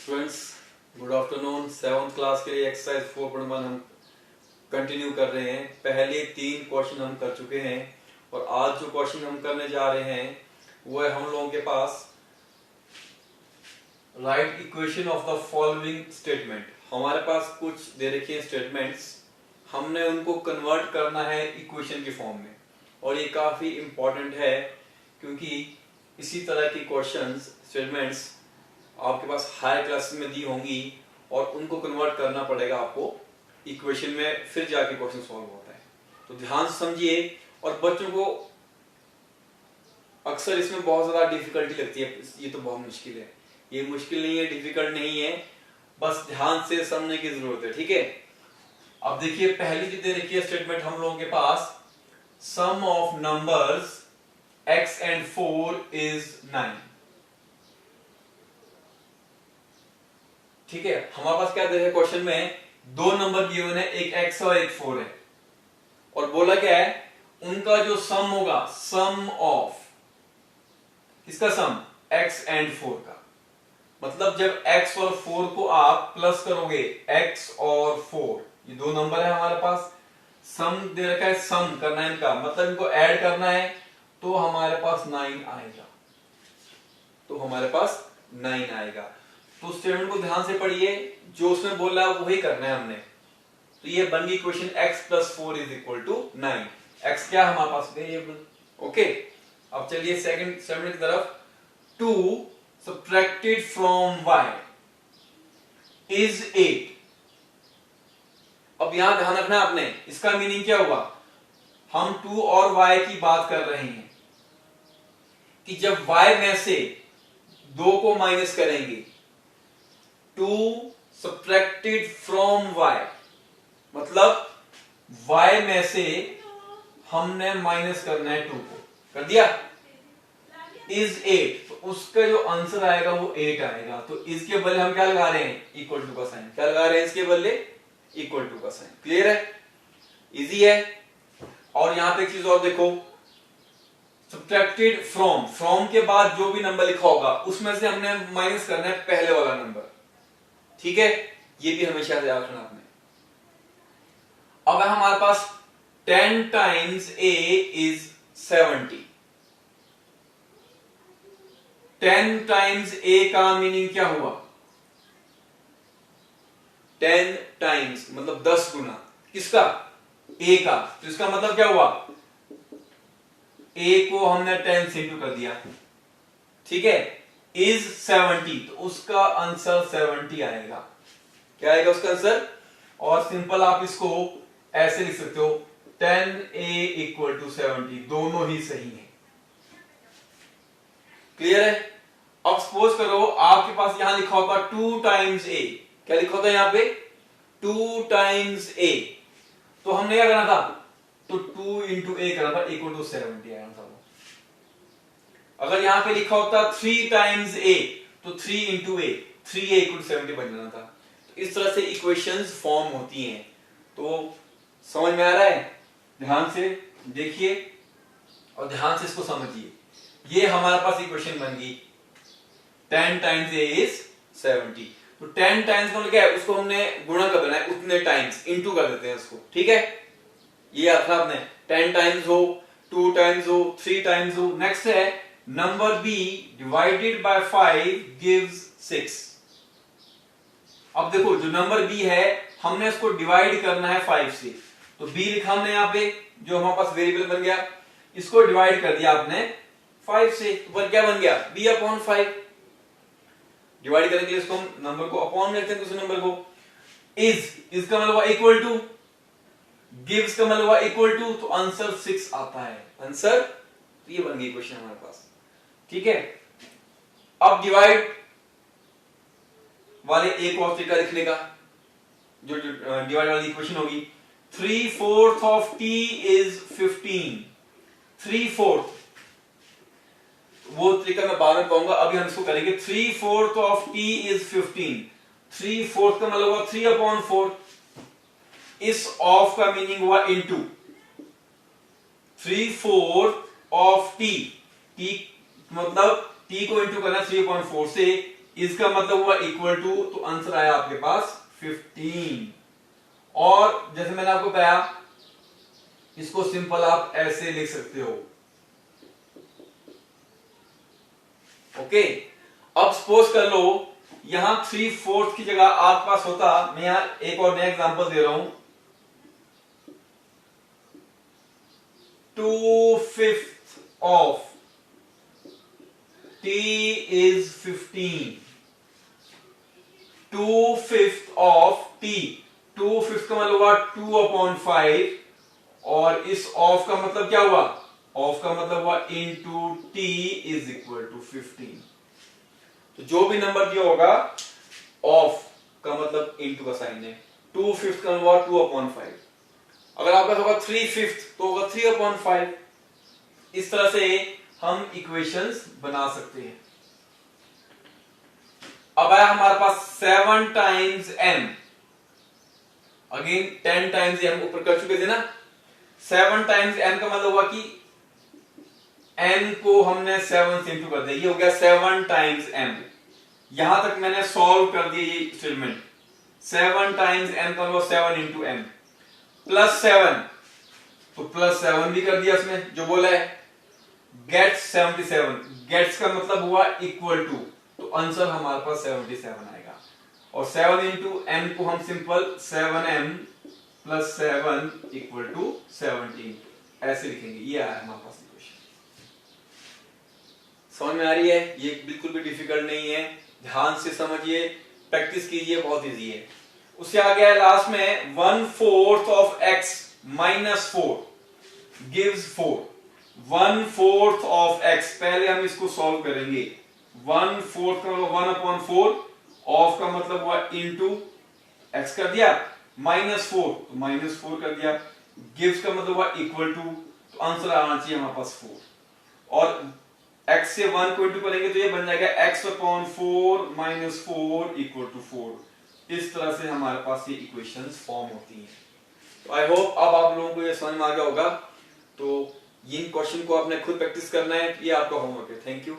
Students, good afternoon. 7th class के लिए exercise 4.1 हम कंटिन्यू कर रहे हैं। पहले 3 क्वेश्चन हम कर चुके हैं और आज जो क्वेश्चन हम करने जा रहे हैं वो है हम लोगों के पास right equation of the following statement. हमारे पास कुछ दे रखे हैं स्टेटमेंट्स, हमने उनको कन्वर्ट करना है इक्वेशन के फॉर्म में और ये काफी इंपॉर्टेंट है क्योंकि इसी तरह की क्वेश्चंस स्टेटमेंट्स आपके पास हायर क्लासेस में दी होंगी और उनको कन्वर्ट करना पड़ेगा आपको इक्वेशन में, फिर जाके क्वेश्चन सॉल्व होता है। तो ध्यान से समझिए। और बच्चों को अक्सर इसमें बहुत ज्यादा डिफिकल्टी लगती है, ये तो बहुत मुश्किल है। ये मुश्किल नहीं है, डिफिकल्ट नहीं है, बस ध्यान से समझने की जरूरत है। ठीक है, अब देखिए पहली जो दे रखी है स्टेटमेंट हम लोगों के पास, सम of numbers x and 4 is 9। ठीक है, हमारे पास क्या दे रहे क्वेश्चन में, दो नंबर गिवन है, एक x और एक 4 है और बोला क्या है उनका जो सम होगा, सम ऑफ किसका सम, x and 4 का। मतलब जब x और 4 को आप प्लस करोगे, x और 4 ये दो नंबर है हमारे पास, सम दे रखा है, सम करना है इनका, मतलब इनको ऐड करना है तो हमारे पास 9 आएगा, तो हमारे पास 9 आएगा। तो स्टेटमेंट को ध्यान से पढ़िए, जो उसमें बोल रहा है वही करना है हमने। तो ये बन गई इक्वेशन x + 4 = 9। x क्या हमारे पास, वेरिएबल। ओके, अब चलिए सेकंड स्टेटमेंट की तरफ। 2 subtracted from y is 8। अब यहां ध्यान रखना आपने, इसका मीनिंग क्या हुआ, हम 2 और y की बात कर रहे हैं कि जब y में से 2 को माइनस करेंगे, 2 subtracted from y मतलब y में से हमने माइनस करना है 2 को, कर दिया, is 8, तो उसका जो आंसर आएगा वो 8 आएगा। तो इसके बदले हम क्या लगा रहे हैं, इक्वल टू का साइन। क्या लगा रहे हैं इसके बदले, इक्वल टू का साइन। क्लियर है, इजी है। और यहां पे एक चीज और देखो, सब्ट्रैक्टेड फ्रॉम, फ्रॉम के बाद जो भी नंबर लिखा होगा उसमें से हमने माइनस करना है पहले वाला नंबर। ठीक है, ये भी हमेशा याद रखना आपने। अब है हमारे पास 10 times a is 70। 10 times a का मीनिंग क्या हुआ, 10 times मतलब 10 गुना किसका, a का। तो इसका मतलब क्या हुआ, a को हमने 10 से इंटू कर दिया। ठीक है, is 70, तो उसका आंसर 70 आएगा। क्या आएगा उसका आंसर, और सिंपल आप इसको ऐसे लिख सकते हो, 10a = 70, दोनों ही सही है। क्लियर है। अब सपोज करो आपके पास यहां लिखा होता 2 times a, क्या लिखा होता है यहां पे, 2 times a, तो हमने क्या करना था, तो 2 into a करना था, = 70 आया था वो। अगर यहां पे लिखा होता 3 times a, तो 3 into a, 3a = 70 बन जाना था। तो इस तरह से इक्वेशंस फॉर्म होती हैं। तो समझ में आ रहा है, ध्यान से देखिए और ध्यान से इसको समझिए। ये हमारे पास इक्वेशन बन गई, 10 times a is 70। तो 10 times का मतलब क्या है, उसको हमने गुणा कर देना है, उतने टाइम्स इनटू कर देते हैं उसको। ठीक है, ये आता आपने 10 times हो, 2 times हो, 3 times हो। नेक्स्ट है number b divided by 5 gives 6। अब देखो जो नंबर b है हमने इसको डिवाइड करना है 5 से, तो b लिखा हमने यहाँ पे, जो हमारे पास वेरिएबल बन गया, इसको डिवाइड कर दिया आपने 5 से, तो क्या बन गया, b/5। डिवाइड करने के लिए इसको हम नंबर को अपॉन में लिखते हैं, दूसरे नंबर को। इज का मतलब इक्वल टू, गिव्स का मतलब इक्वल टू, तो आंसर 6 आता है आंसर। तो ये बन गई क्वेश्चन हमारे पास। ठीक है, अब डिवाइड वाले एक और तरीका लिखने का, जो डिवाइड वाली इक्वेशन होगी, 3/4 of t is 15। 3/4 वो तरीका मैं बाद में कहूंगा, अभी हम इसको करेंगे। 3/4 of t is 15। 3/4 का मतलब हुआ 3/4। इस ऑफ का मीनिंग हुआ इनटू। 3/4 of t, t मतलब t को इंटू करना 3/4 से, इसका मतलब हुआ इक्वल टू, तो आंसर आया आपके पास 15। और जैसे मैंने आपको बताया, इसको सिंपल आप ऐसे लिख सकते हो। ओके, अब सपोज कर लो यहां 3/4 की जगह आपके पास होता, मैं यहां एक और नया एग्जांपल दे रहा हूं, 2/5 of t is 15। 2/5 of t, 2/5 का मतलब हुआ 2/5, और इस ऑफ का मतलब क्या हुआ, ऑफ का मतलब हुआ into t is equal to 15। तो जो भी नंबर दिया होगा ऑफ का मतलब इनटू का साइन है, 2/5 का हुआ 2/5, अगर आपका होगा 3/5 तो होगा 3/5। इस तरह से हम इक्वेशंस बना सकते हैं। अब आया हमारे पास 7 times m, again 10 times m ऊपर कर चुके थे ना। 7 टाइम्स m का मतलब हुआ कि n को हमने 7 से इंटू कर दिया, ये हो गया 7 टाइम्स m। यहां तक मैंने सॉल्व कर दिया ये स्टेटमेंट। 7 टाइम्स m का मतलब 7 इंटू m प्लस 7, तो प्लस 7 भी कर दिया इसमें जो बोला है। गेट्स 77, गेट्स का मतलब हुआ इक्वल टू, तो आंसर हमारे पास 77 आएगा। और 7 इंटू m को हम simple 7m plus 7 equal to 17 ऐसे लिखेंगे। ये आया हमारे पास इक्वेशन। समझ में आ रही है? ये बिल्कुल भी डिफिकल्ट नहीं है, ध्यान से समझिए, प्रैक्टिस कीजिए, बहुत इजी है। उससे आगे है लास्ट में 1/4 of x minus 4 gives 4। 1/4 of x, पहले हम इसको सॉल्व करेंगे। 1/4 का मतलब 1/4, ऑफ का मतलब हुआ इनटू x कर दिया, -4 तो -4 कर दिया, गिव्स का मतलब हुआ इक्वल टू, तो आंसर आना चाहिए हमारे पास 4। और x से 1 को इंटू करेंगे तो ये बन जाएगा x/4 -4 इक्वल टू 4। इस तरह से हमारे पास ये इक्वेशंस फॉर्म होती हैं। तो आई होप अब आप लोगों को ये समझ में आ गया होगा। तो इन क्वेश्चन को आपने खुद प्रैक्टिस करना है, ये आपका होमवर्क है। Thank you.